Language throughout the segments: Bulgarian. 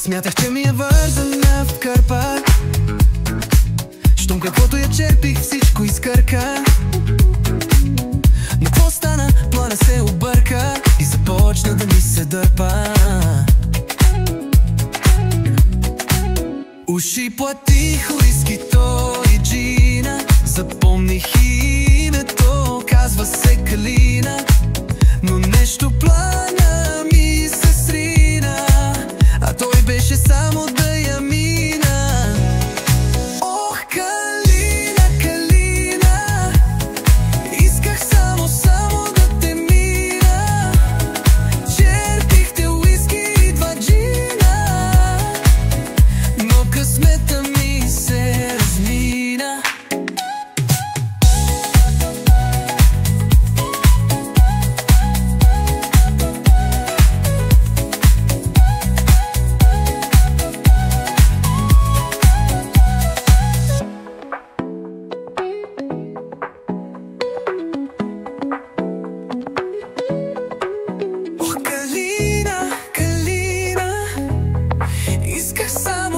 Смятах, че ми е вързана в кърпа, щом каквото я черпих, всичко изкърка. Но какво стана? Плана се обърка и започна да ми се дърпа. Уши платих, уискито и джина. Запомних името, казва се Калина. Но нещо плана ми се срина, а той беше само да я мина. Ох, Калина, Калина, исках само да те мина. Черпихте уиски и 2 джина, но късмета ми се размина.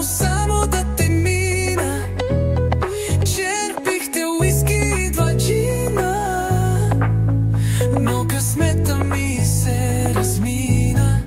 Само да те мина. Черпихте уиски и 2 джина, но късмета ми се размина.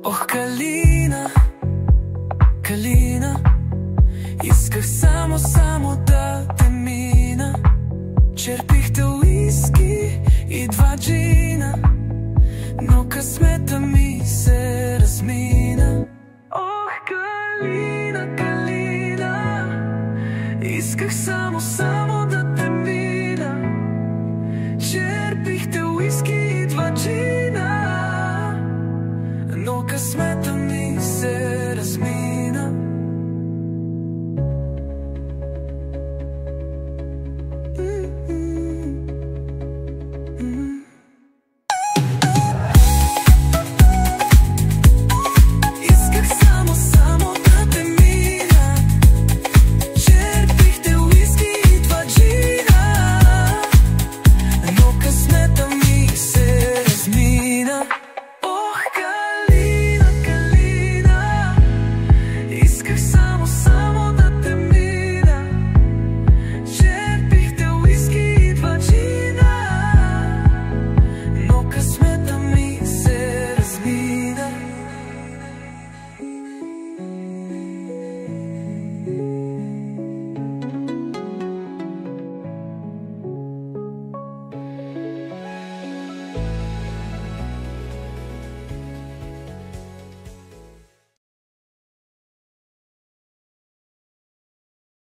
Ох, Калина, Калина, исках само да те мина. Черпихте уиски и 2 джина, но късмета ми се размина. Ох, Калина, Калина, исках само